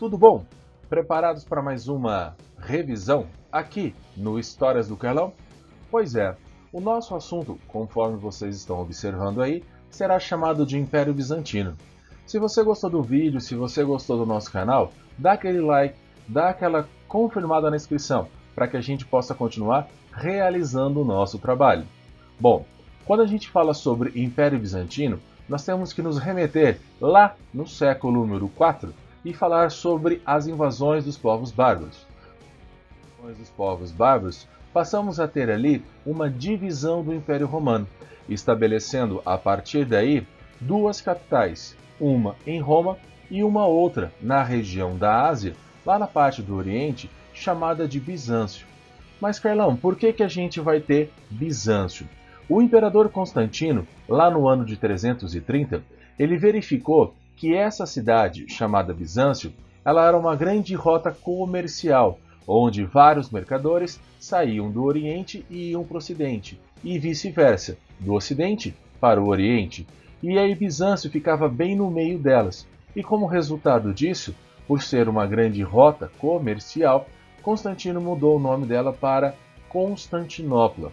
Tudo bom? Preparados para mais uma revisão aqui no Histórias do Carlão? Pois é, o nosso assunto, conforme vocês estão observando aí, será chamado de Império Bizantino. Se você gostou do vídeo, se você gostou do nosso canal, dá aquele like, dá aquela confirmada na inscrição, para que a gente possa continuar realizando o nosso trabalho. Bom, quando a gente fala sobre Império Bizantino, nós temos que nos remeter lá no século número 4 e falar sobre as invasões dos povos bárbaros. Passamos a ter ali uma divisão do Império Romano, estabelecendo a partir daí duas capitais, uma em Roma e uma outra na região da Ásia, lá na parte do Oriente, chamada de Bizâncio. Mas Carlão, por que a gente vai ter Bizâncio? O imperador Constantino, lá no ano de 330, ele verificou que essa cidade, chamada Bizâncio, ela era uma grande rota comercial, onde vários mercadores saíam do Oriente e iam para o Ocidente, e vice-versa, do Ocidente para o Oriente. E aí Bizâncio ficava bem no meio delas. E como resultado disso, por ser uma grande rota comercial, Constantino mudou o nome dela para Constantinopla.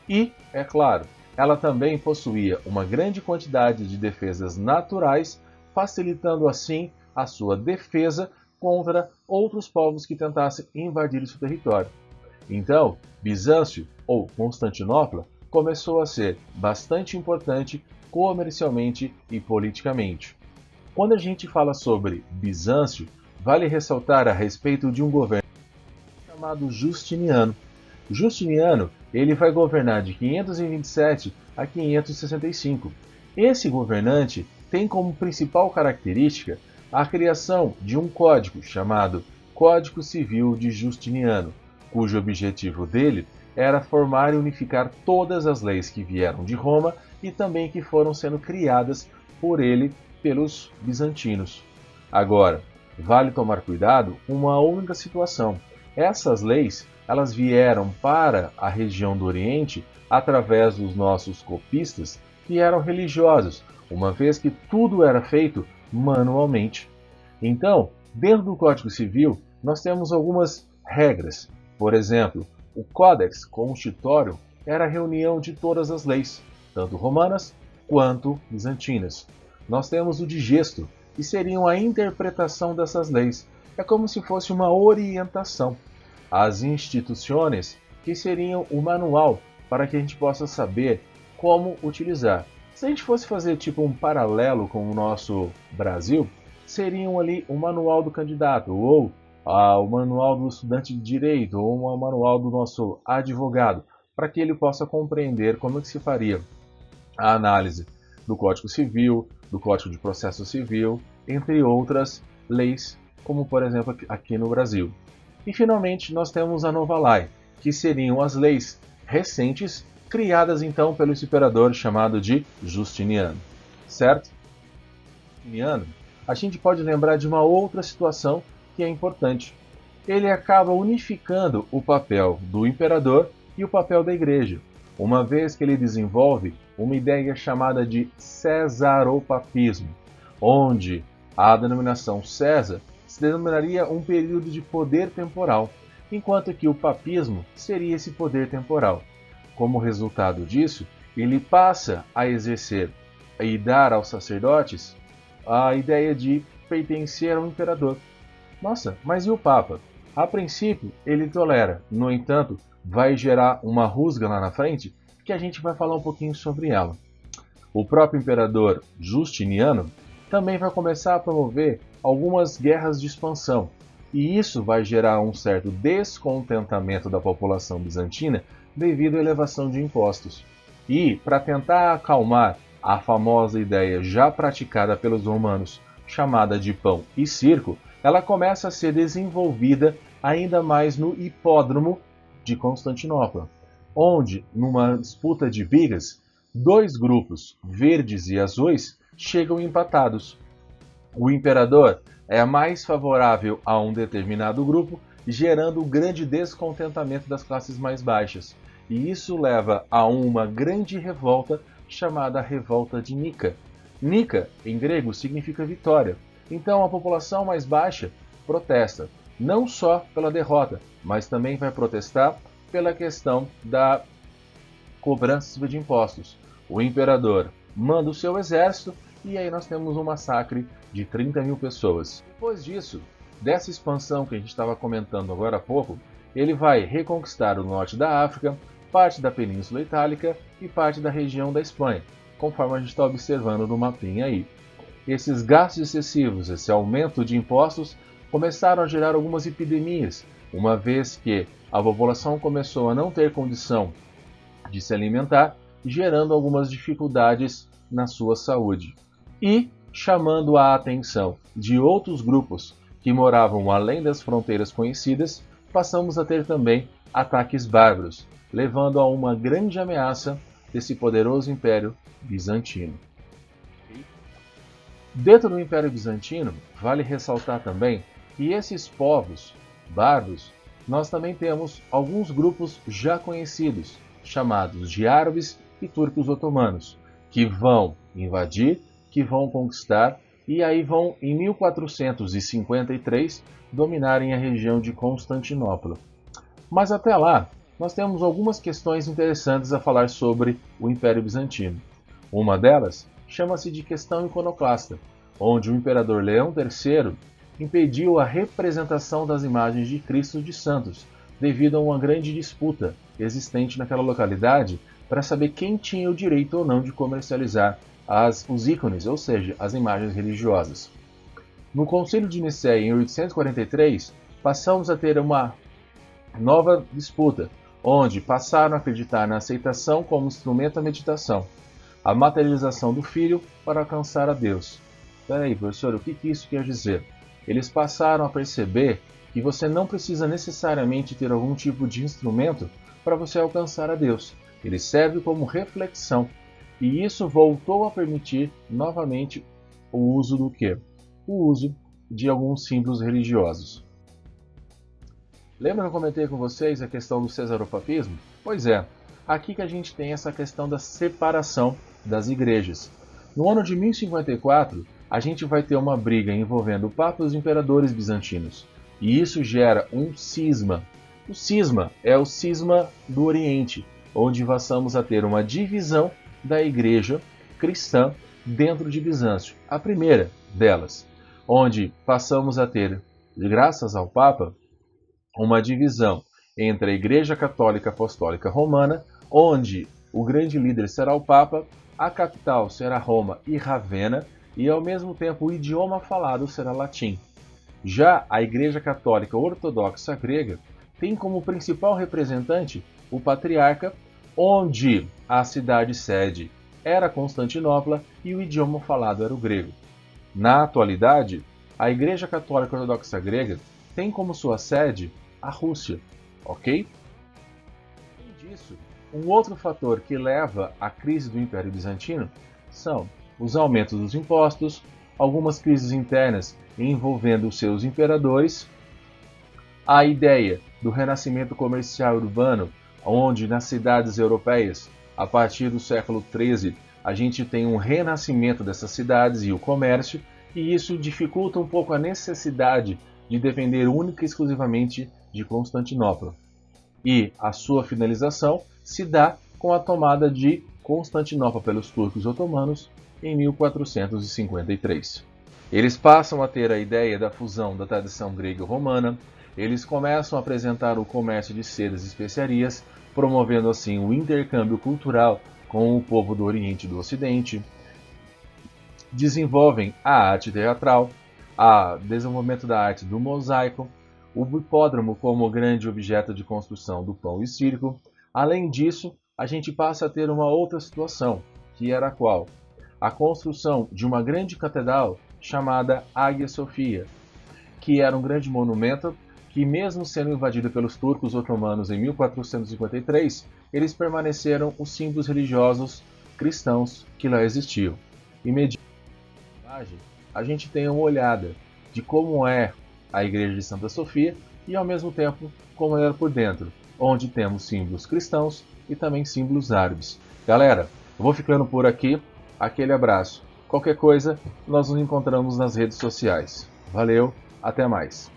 E, é claro, ela também possuía uma grande quantidade de defesas naturais, facilitando assim a sua defesa contra outros povos que tentassem invadir o seu território. Então, Bizâncio, ou Constantinopla, começou a ser bastante importante comercialmente e politicamente. Quando a gente fala sobre Bizâncio, vale ressaltar a respeito de um governo chamado Justiniano. Justiniano, ele vai governar de 527 a 565. Esse governante tem como principal característica a criação de um código chamado Código Civil de Justiniano, cujo objetivo dele era formar e unificar todas as leis que vieram de Roma e também que foram sendo criadas por ele pelos bizantinos. Agora, vale tomar cuidado com uma única situação. Essas leis, elas vieram para a região do Oriente através dos nossos copistas, que eram religiosos, uma vez que tudo era feito manualmente. Então, dentro do Código Civil, nós temos algumas regras. Por exemplo, o Codex Constitório era a reunião de todas as leis, tanto romanas quanto bizantinas. Nós temos o Digesto, que seriam a interpretação dessas leis. É como se fosse uma orientação. As instituições, que seriam o manual para que a gente possa saber como utilizar. Se a gente fosse fazer tipo um paralelo com o nosso Brasil, seriam ali o manual do candidato, ou o manual do estudante de direito, ou o manual do nosso advogado, para que ele possa compreender como é que se faria a análise do Código Civil, do Código de Processo Civil, entre outras leis, como por exemplo aqui no Brasil. E finalmente nós temos a Nova Lei, que seriam as leis recentes criadas então pelo imperador chamado de Justiniano, certo? Justiniano, a gente pode lembrar de uma outra situação que é importante. Ele acaba unificando o papel do imperador e o papel da igreja, uma vez que ele desenvolve uma ideia chamada de cesaropapismo, onde a denominação César se denominaria um período de poder temporal, enquanto que o papismo seria esse poder temporal. Como resultado disso, ele passa a exercer e dar aos sacerdotes a ideia de pertencer ao imperador. Nossa, mas e o Papa? A princípio, ele tolera, no entanto, vai gerar uma rusga lá na frente, que a gente vai falar um pouquinho sobre ela. O próprio imperador Justiniano também vai começar a promover algumas guerras de expansão, e isso vai gerar um certo descontentamento da população bizantina devido à elevação de impostos. E, para tentar acalmar a famosa ideia já praticada pelos romanos, chamada de pão e circo, ela começa a ser desenvolvida ainda mais no hipódromo de Constantinopla, onde, numa disputa de bigas, dois grupos, verdes e azuis, chegam empatados. O imperador é mais favorável a um determinado grupo, gerando um grande descontentamento das classes mais baixas. E isso leva a uma grande revolta chamada Revolta de Nica. Nica, em grego, significa vitória. Então a população mais baixa protesta, não só pela derrota, mas também vai protestar pela questão da cobrança de impostos. O imperador manda o seu exército e aí nós temos um massacre de 30 mil pessoas. Depois disso, dessa expansão que a gente estava comentando agora há pouco, ele vai reconquistar o norte da África, parte da Península Itálica e parte da região da Espanha, conforme a gente está observando no mapinha aí. Esses gastos excessivos, esse aumento de impostos, começaram a gerar algumas epidemias, uma vez que a população começou a não ter condição de se alimentar, gerando algumas dificuldades na sua saúde. E chamando a atenção de outros grupos que moravam além das fronteiras conhecidas, passamos a ter também ataques bárbaros, levando a uma grande ameaça desse poderoso Império Bizantino. Dentro do Império Bizantino, vale ressaltar também que esses povos bárbaros, nós também temos alguns grupos já conhecidos, chamados de árabes e turcos otomanos, que vão invadir, que vão conquistar e aí vão, em 1453, dominarem a região de Constantinopla. Mas até lá, nós temos algumas questões interessantes a falar sobre o Império Bizantino. Uma delas chama-se de questão iconoclasta, onde o imperador Leão III impediu a representação das imagens de Cristo de santos, devido a uma grande disputa existente naquela localidade para saber quem tinha o direito ou não de comercializar os ícones, ou seja, as imagens religiosas. No Concílio de Nicéia, em 843, passamos a ter uma nova disputa, onde passaram a acreditar na aceitação como instrumento da meditação, a materialização do Filho para alcançar a Deus. Peraí, professor, o que isso quer dizer? Eles passaram a perceber que você não precisa necessariamente ter algum tipo de instrumento para você alcançar a Deus. Ele serve como reflexão. E isso voltou a permitir novamente o uso do quê? O uso de alguns símbolos religiosos. Lembra que eu comentei com vocês a questão do cesaropapismo? Pois é, aqui que a gente tem essa questão da separação das igrejas. No ano de 1054, a gente vai ter uma briga envolvendo o Papa e os imperadores bizantinos. E isso gera um cisma. O cisma é o cisma do Oriente, onde passamos a ter uma divisão da igreja cristã dentro de Bizâncio. A primeira delas, onde passamos a ter, graças ao Papa, uma divisão entre a Igreja Católica Apostólica Romana, onde o grande líder será o Papa, a capital será Roma e Ravenna, e ao mesmo tempo o idioma falado será latim. Já a Igreja Católica Ortodoxa Grega tem como principal representante o Patriarca, onde a cidade-sede era Constantinopla e o idioma falado era o grego. Na atualidade, a Igreja Católica Ortodoxa Grega tem como sua sede a Rússia, ok? Além disso, um outro fator que leva à crise do Império Bizantino são os aumentos dos impostos, algumas crises internas envolvendo os seus imperadores, a ideia do renascimento comercial urbano, onde nas cidades europeias, a partir do século XIII, a gente tem um renascimento dessas cidades e o comércio, e isso dificulta um pouco a necessidade de depender única e exclusivamente de Constantinopla. E a sua finalização se dá com a tomada de Constantinopla pelos turcos otomanos em 1453. Eles passam a ter a ideia da fusão da tradição grega e romana, eles começam a apresentar o comércio de sedas e especiarias, promovendo assim o intercâmbio cultural com o povo do Oriente e do Ocidente, desenvolvem a arte teatral, o desenvolvimento da arte do mosaico, o hipódromo como grande objeto de construção do pão e circo. Além disso, a gente passa a ter uma outra situação, que era a qual? A construção de uma grande catedral chamada Hagia Sophia, que era um grande monumento que, mesmo sendo invadido pelos turcos otomanos em 1453, eles permaneceram os símbolos religiosos cristãos que lá existiam. E mediante a imagem, a gente tem uma olhada de como é a Igreja de Santa Sofia e, ao mesmo tempo, como ela era por dentro, onde temos símbolos cristãos e também símbolos árabes. Galera, eu vou ficando por aqui. Aquele abraço. Qualquer coisa, nós nos encontramos nas redes sociais. Valeu! Até mais!